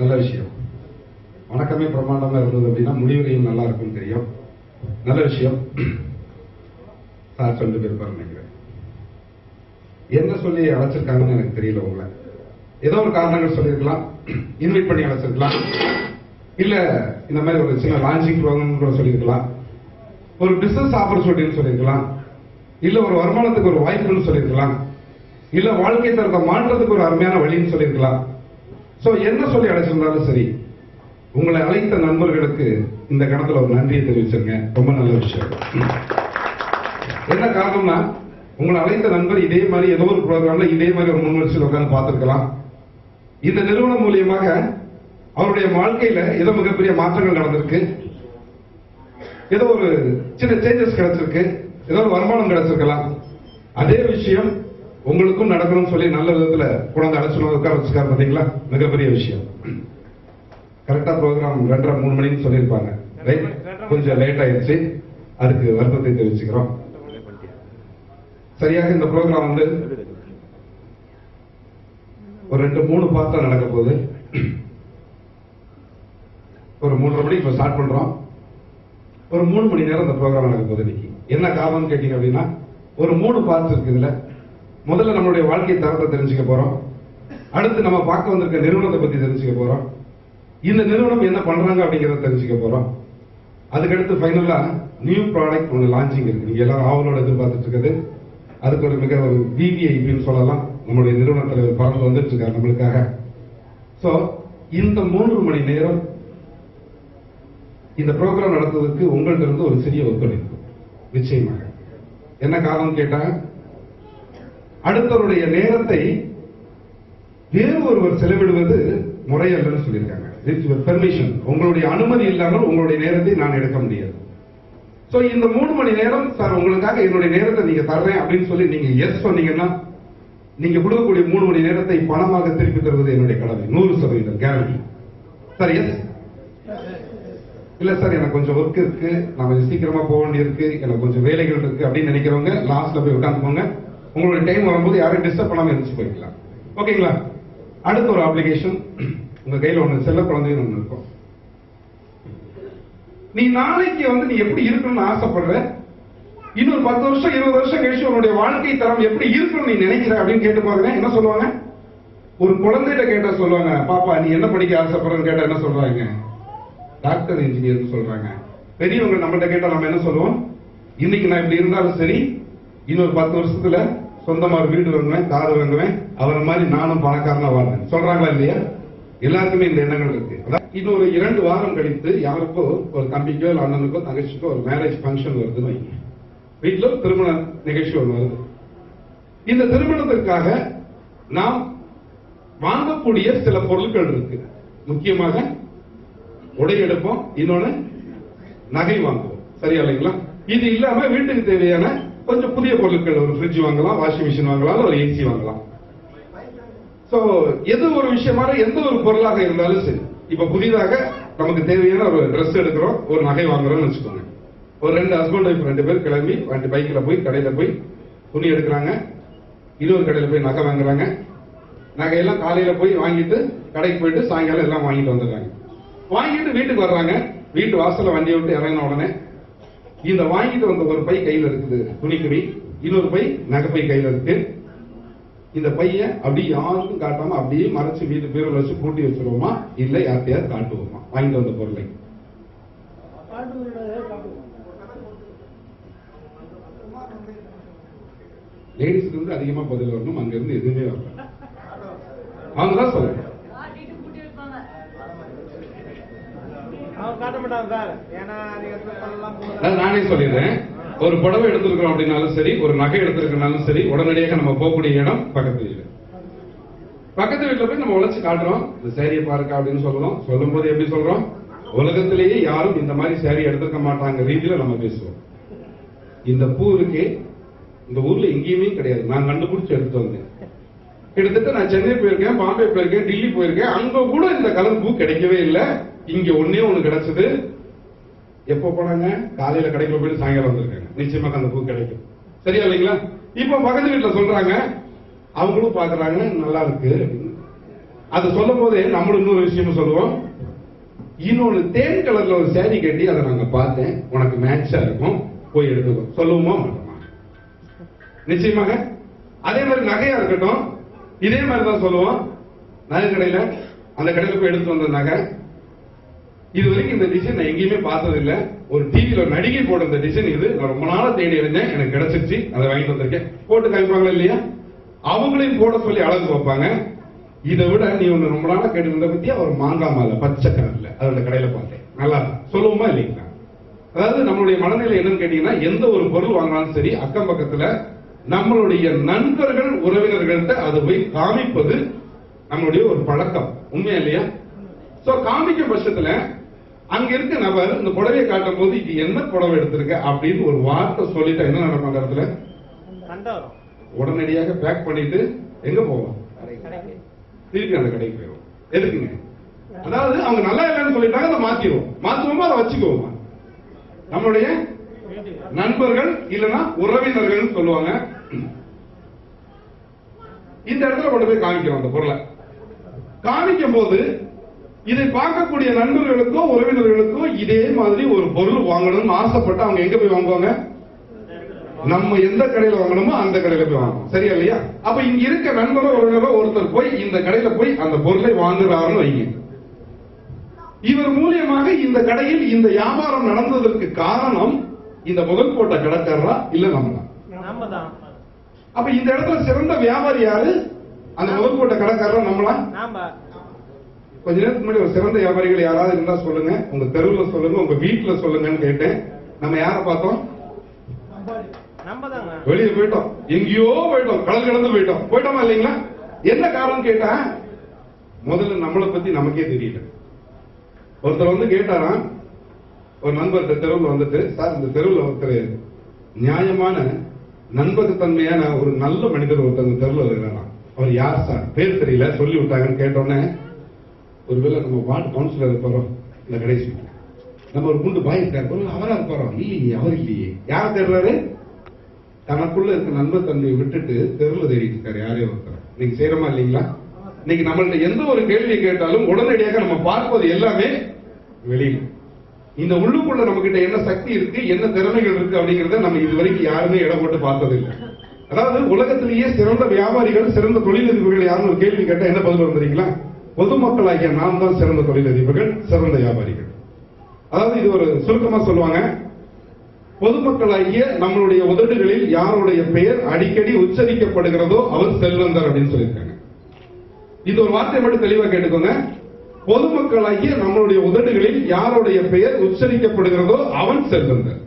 நல்ல விஷயம். வணக்கமே பிரமாண்டமா இருந்தது அப்படின்னா முடிவுரையும் நல்லா இருக்கும் தெரியும். நல்ல விஷயம். சார் சொல்லிட்டு போயிருப்பாரு நினைக்கிறேன். என்ன சொல்லி அழைச்சிருக்காங்கன்னு எனக்கு தெரியல. உங்களை ஏதோ ஒரு காரணங்கள் சொல்லியிருக்கலாம், இன்வைட் பண்ணி அழைச்சிருக்கலாம், இல்ல இந்த மாதிரி ஒரு சின்ன லான்ச்சிங் ப்ரோக்ராம் கூட சொல்லியிருக்கலாம், ஒரு பிசினஸ் ஆப்பர்ச்சுனிட்டின்னு சொல்லியிருக்கலாம், இல்ல ஒரு வருமானத்துக்கு ஒரு வாய்ப்புன்னு சொல்லியிருக்கலாம், இல்ல வாழ்க்கை தரத்தை மாற்றத்துக்கு ஒரு அருமையான வழின்னு சொல்லியிருக்கலாம். சோ என்ன சொல்லி அழைச்சிருந்தாலும் சரி, உங்களை அழைத்த நண்பர்களுக்கு இந்த கணத்துல ஒரு நன்றியை தெரிவிச்சிருங்க. ரொம்ப நல்ல விஷயம். என்ன காரணம்னா, உங்களை அழைத்த நண்பர் இதே மாதிரி ஏதோ ஒரு ப்ரோக்ராம்ல இதே மாதிரி ஒரு முன்வரிசையில் உட்கார்ந்து பார்த்திருக்கலாம். இந்த நிறுவனம் மூலியமாக அவருடைய வாழ்க்கையில ஏதோ மிகப்பெரிய மாற்றங்கள் நடந்திருக்கு, ஏதோ ஒரு சின்ன சேஞ்சஸ் கிடைச்சிருக்கு, ஏதோ ஒரு வருமானம் கிடைச்சிருக்கலாம். அதே விஷயம் உங்களுக்கும் நடக்கணும்னு சொல்லி நல்ல விதத்துல குழந்தை அழைச்சு உட்கார வச்சுக்காரு. பாத்தீங்களா, மிகப்பெரிய விஷயம். கரெக்டா ப்ரோக்ராம் 2:30-3 மணின்னு சொல்லியிருப்பாங்க. கொஞ்சம் லேட் ஆயிடுச்சு, அதுக்கு வருத்தத்தை தெரிவிச்சுக்கிறோம். சரியாக இந்த ப்ரோக்ராம் வந்து ஒரு 2-3 பார்ட்டா நடக்க போகுது. ஒரு 3:30 மணிக்கு இப்ப ஸ்டார்ட் பண்றோம். ஒரு 3 மணி நேரம் இந்த ப்ரோக்ராம் நடக்க போகுது. இன்னைக்கு என்ன காரணம் கேட்டீங்க அப்படின்னா, ஒரு 3 பார்ட்ஸ் இருக்கு இதுல. முதல்ல நம்மளுடைய வாழ்க்கை தரத்தை தெரிஞ்சுக்க போறோம். அடுத்து நம்ம பார்க்க வந்திருக்க நிறுவனத்தை பத்தி தெரிஞ்சுக்க போறோம். இந்த நிறுவனம் என்ன பண்றாங்க அப்படிங்கறத தெரிஞ்சுக்க போறோம். அதுக்கடுத்து ஃபைனலா நியூ ப்ராடக்ட் ஒன்று லான்ச்சிங் இருக்கு. நீங்க எல்லாரும் ஆவலோட எதிர்பார்த்துட்டு இருக்குது. அதுக்கு ஒரு மிக ஒரு விவிஐபின்னு சொல்லலாம். நம்மளுடைய நிறுவன தலைவர் பறந்து வந்துட்டு இருக்காரு நம்மளுக்காக. சோ இந்த 3 மணி நேரம் இந்த ப்ரோக்ராம் நடத்துவதற்கு உங்கள்ட்ட இருந்து ஒரு சிறிய ஒத்துழைப்பு நிச்சயமாக. என்ன காரணம் கேட்டா, அடுத்தவருடைய நேரத்தை வேறு ஒருவர் செலவிடுவது முறையல்லன்னு சொல்லியிருக்காங்க. பெர்மிஷன், உங்களுடைய அனுமதி இல்லாமல் உங்களுடைய நேரத்தை நான் எடுக்க முடியாது. சோ இந்த 3 மணி நேரம் சார் உங்களுக்காக என்னுடைய நேரத்தை நீங்க தர்றேன் அப்படின்னு சொல்லி நீங்க எஸ் சொன்னீங்கன்னா, நீங்க கொடுக்கக்கூடிய 3 மணி நேரத்தை பணமாக திருப்பி தருவது என்னுடைய கடமை. 100% கேரண்டி. சார் எஸ் இல்ல சார் எனக்கு கொஞ்சம் ஒர்க் இருக்கு, நான் கொஞ்சம் சீக்கிரமா போக வேண்டியிருக்கு, எனக்கு கொஞ்சம் வேலைகள் இருக்கு அப்படின்னு நினைக்கிறவங்க லாஸ்ட்ல போய் உட்காந்துக்கோங்க. உங்களுடைய டைம் வரும்போது யாரையும் டிஸ்டர்ப் பண்ணாம இருந்துச்சு போய்க்கலாம். ஓகேங்களா? அடுத்த ஒரு அப்ளிகேஷன், உங்க கையில ஒண்ணு செல்ல குழந்தைன்னு ஒண்ணு இருக்கும். நீ நாளைக்கு வந்து நீ எப்படி இருக்கணும்னு ஆசைப்படுற, இன்னொரு 10 வருஷம் 20 வருஷம் கழிச்சு உன்னுடைய வாழ்க்கை தரம் எப்படி இருக்கணும்னு நீ நினைக்கிற அப்படின்னு கேட்டு பாருங்க. என்ன சொல்லுவாங்க? ஒரு குழந்தைகிட்ட கேட்டா சொல்லுவாங்க, பாப்பா நீ என்ன படிக்க ஆசைப்படுறன்னு கேட்டா என்ன சொல்றாங்க? டாக்டர், இன்ஜினியர் சொல்றாங்க. பெரியவங்க நம்மகிட்ட கேட்டா நம்ம என்ன சொல்லுவோம்? இன்னைக்கு நான் இப்படி இருந்தாலும் சரி, இன்னொரு 10 வருஷத்துல சொந்தமா ஒரு வீடு வாங்குவேன், கார் வாங்குவேன், அவரை மாதிரி நானும் பணக்காரனா வாழ்றேன் சொல்றாங்களா இல்லையா? எல்லாருக்குமே இந்த எண்ணங்கள் இருக்கு. இன்னொரு 2 வாரம் கழித்து யாருக்கோ ஒரு தம்பிக்கோ இல்லை அண்ணனுக்கோ தங்கச்சிக்கோ ஒரு மேரேஜ் ஃபங்க்ஷன் வருதுன்னு வைங்க. வீட்டுல திருமண நிகழ்ச்சி ஒன்று வருது. இந்த திருமணத்திற்காக நாம் வாங்கக்கூடிய சில பொருட்கள் இருக்கு. முக்கியமாக உடை எடுப்போம், இன்னொன்னு நகை வாங்குவோம். சரியா இல்லைங்களா? இது இல்லாம வீட்டுக்கு தேவையான கொஞ்சம் புதிய பொருட்கள், ஒரு ஃப்ரிட்ஜ் வாங்கலாம், வாஷிங் மிஷின் வாங்கலாம், ஒரு ஏசி வாங்கலாம். சோ எது ஒரு விஷயமான எந்த ஒரு பொருளாக இருந்தாலும் சரி, இப்ப புதிதாக நமக்கு தேவையான ஒரு ட்ரெஸ் எடுக்கிறோம், ஒரு நகை வாங்குறோம்னு வச்சுக்கோங்க. ஒரு 2 ஹஸ்பண்ட் ஒய்ஃப் 2 பேர் கிளம்பி பைக்ல போய் கடையில போய் துணி எடுக்கிறாங்க, இன்னொரு கடையில போய் நகை வாங்குறாங்க. நகையெல்லாம் காலையில போய் வாங்கிட்டு கடைக்கு போயிட்டு சாயங்காலம் எல்லாம் வாங்கிட்டு வந்துடுறாங்க. வாங்கிட்டு வீட்டுக்கு வர்றாங்க. வீட்டு வாசல்ல வண்டியை விட்டு இறங்கின உடனே இந்த வாங்கிட்டு வந்த ஒரு பை கையில இருக்குது துணிக்குடி, இன்னொரு பை நகைப்பை கையில இருக்கு. இந்த பைய அப்படியே யாருக்கும் காட்டாம அப்படியே மறைச்சு வீட்டு பேர் வச்சு பூட்டி வச்சிருவோமா, இல்ல யார்த்தையாவது காட்டுவோமா வாங்கிட்டு வந்த பொருளை? லேடிஸ்க்கு வந்து அதிகமா பதில் வரணும், அங்க இருந்து எதுவுமே வரல. அவங்கதான் சொல்லுங்க. நானே சொல்லிடுறேன். ஒரு புடவை எடுத்திருக்கிறோம் அப்படின்னாலும் சரி, ஒரு நகை எடுத்திருக்கனாலும் சரி, உடனடியாக நம்ம போகக்கூடிய இடம் பக்கத்து வீடு. பக்கத்து வீட்டுல போய் நம்ம உழைச்சு காட்டுறோம், இந்த சேரியை பாருங்க அப்படின்னு சொல்லணும். சொல்லும் போது எப்படி சொல்றோம்? உலகத்திலேயே யாரும் இந்த மாதிரி சேரி எடுத்துக்க மாட்டாங்க ரீதியில நம்ம பேசுவோம். இந்த பூ இருக்கே, இந்த ஊர்ல எங்கேயுமே கிடையாது, நான் கண்டுபிடிச்சு எடுத்து வந்தேன். கிட்டத்தட்ட நான் சென்னை போயிருக்கேன், பாம்பே போயிருக்கேன், டெல்லி போயிருக்கேன், அங்க கூட இந்த கலர் பூ கிடைக்கவே இல்லை. இங்க ஒன்னே ஒண்ணு கிடைச்சது. எப்ப போனாங்க? காலையில கடைக்குள்ள போயிட்டு சாயங்காலம் வந்திருக்காங்க. நிச்சயமாக அந்த பூ கிடைக்கும். சரியா இல்லைங்களா? இப்ப பக்கத்து வீட்டுல சொல்றாங்க, அவங்களும் பாக்குறாங்க நல்லா இருக்கு. அது சொல்லும் போதே நம்மளும் இன்னொரு விஷயம் சொல்லுவோம். இன்னொரு தேன் கலர்ல ஒரு சேரி கட்டி அதை நாங்க பார்த்தேன், உனக்கு மேட்சா இருக்கும், போய் எடுத்துக்கோ சொல்லுவோமா மாட்டோமா? நிச்சயமாக. அதே மாதிரி நகையா இருக்கட்டும், இதே மாதிரிதான் சொல்லுவோம். நகை கடையில அந்த கடையில போய் எடுத்து வந்த நகை, இது வரைக்கும் இந்த டிசைன் நான் எங்கேயுமே பார்த்தது இல்ல. ஒரு டிவியில நடிகை போட இந்த டிசைன், இது நான் ரொம்ப நாளா தேடி இருந்தேன், எனக்கு கிடைச்சிருச்சு, அதை வாங்கிட்டு வந்திருக்கேன். போட்டு காமிப்பாங்களா இல்லையா? அவங்களையும் போட சொல்லி அழகு வைப்பாங்க. இதை விட நீ ஒண்ணு ரொம்ப நாளா கேட்டு இருந்த பத்தியா ஒரு மாங்காய் மாலை பச்சை கலர்ல அதோட கடையில பார்த்தேன், நல்லா சொல்லுவோமா இல்லைங்களா? அதாவது நம்மளுடைய மனநிலை என்னன்னு கேட்டீங்கன்னா, எந்த ஒரு பொருள் வாங்கினாலும் சரி, அக்கம் பக்கத்துல நம்மளுடைய நண்பர்கள் உறவினர்கள்ட்ட அதை போய் காமிப்பது நம்மளுடைய ஒரு பழக்கம், உண்மையா இல்லையா? சோ காமிக்கும் பட்சத்துல அங்க இருக்க நபர் இந்த புடவையை காட்டும் போது இது என்ன புடவை எடுத்திருக்க அப்படின்னு ஒரு வார்த்தை சொல்லிட்டா என்ன நடக்கும்? அந்த இடத்துல உடனடியாக பேக் பண்ணிட்டு எங்க போவோம்? திருப்பி அந்த கடைக்கு போயிடும். எதுக்குங்க? அதாவது அவங்க நல்லா இல்லைன்னு சொல்லிட்டாங்க, அதை மாத்திடுவோம். மாத்துவோமா அதை வச்சுக்குவோமா? நம்மளுடைய நண்பர்கள் இல்லைன்னா உறவினர்கள் சொல்லுவாங்க. இந்த இடத்துல கொண்டு போய் காமிக்கிறோம். அந்த பொருளை காமிக்கும் போது இதை பார்க்கக்கூடிய நண்பர்களுக்கோ உறவினர்களுக்கோ இதே மாதிரி ஒரு பொருள் வாங்கணும்னு ஆசைப்பட்டு அவங்க எங்க போய் வாங்குவாங்க? நம்ம எந்த கடையில வாங்கணுமோ அந்த கடையில போய் வாங்கணும். சரியா இல்லையா? அப்ப இங்க இருக்க நண்பரோ உறவினரோ ஒருத்தர் போய் இந்த கடையில போய் அந்த பொருளை வாங்குறாருன்னு வைங்க. இவர் மூலியமாக இந்த கடையில் இந்த வியாபாரம் நடந்ததற்கு காரணம் இந்த முதல் போட்ட கடைக்காரரா இல்ல நம்ம தான்? அப்ப இந்த இடத்துல சிறந்த வியாபாரி யாரு? அந்த முதல் போட்ட கடைக்காரரா நம்மளா? கொஞ்ச நேரத்துக்கு முன்னாடி ஒரு சிறந்த வியாபாரிகள் யாராவது இருந்தா சொல்லுங்க, உங்க தெருவில் சொல்லுங்க, உங்க வீட்டுல சொல்லுங்கன்னு கேட்டேன். நம்ம யாரை பார்த்தோம்? வெளியே போயிட்டோம், எங்கேயோ போயிட்டோம், கடல் கடந்து போயிட்டோமா இல்லைங்களா? என்ன காரணம் கேட்டா, முதல்ல நம்மளை பத்தி நமக்கே தெரியல. ஒருத்தர் வந்து கேட்டாரா, ஒரு நண்பர் தெருவில் வந்துட்டு, சார் இந்த தெருவில் ஒருத்தர் நியாயமான நண்பகத்தன்மையான ஒரு நல்ல மனிதர் ஒருத்தர் தெருவில் இருக்கிறாராம். அவர் யார் சார்? பேர் தெரியல, சொல்லி விட்டாங்கன்னு கேட்டோன்னே, ஒருவேளை நம்ம வார்டு கவுன்சிலர் இருப்பாரோ இந்த கடைசி, நம்ம ஒரு குண்டு பாய் இருக்காரு, அவரா இருப்பாரோ? இல்லையே, அவர் இல்லையே. யார் தேடுறாரு? தனக்குள்ள இருக்க நண்பர் தன்மையை விட்டுட்டு தெருவில் தேடிட்டு இருக்காரு யாரையோ ஒருத்தர். நீங்க செய்யறமா இல்லைங்களா? இன்னைக்கு நம்மள்ட்ட எந்த ஒரு கேள்வி கேட்டாலும் உடனடியாக நம்ம பார்ப்பது எல்லாமே வெளியில. இந்த உள்ளுக்குள்ள நம்ம கிட்ட என்ன சக்தி இருக்கு, என்ன திறமைகள் இருக்கு அப்படிங்கறத நம்ம இதுவரைக்கும் யாருமே இடம் போட்டு பார்த்ததில்லை. அதாவது உலகத்திலேயே சிறந்த வியாபாரிகள், சிறந்த தொழிலதிபர்கள் யாருன்னு ஒரு கேள்வி கேட்டா என்ன பதில் வந்துறீங்களா? பொதுமக்களாகிய நாம் தான் சிறந்த தொழிலதிபர்கள், சிறந்த வியாபாரிகள். அதாவது இது ஒரு சுருக்கமா சொல்லுவாங்க, பொதுமக்களாகிய நம்மளுடைய உதடுகளில் யாருடைய பெயர் அடிக்கடி உச்சரிக்கப்படுகிறதோ அவர் செல்வந்தர் அப்படின்னு சொல்லியிருக்காங்க. இது ஒரு வார்த்தை மட்டும் தெளிவா கேட்டுக்கோங்க. பொதுமக்களாகிய நம்மளுடைய உதடுகளில் யாருடைய பெயர் உச்சரிக்கப்படுகிறதோ அவன் செல்வந்தர்.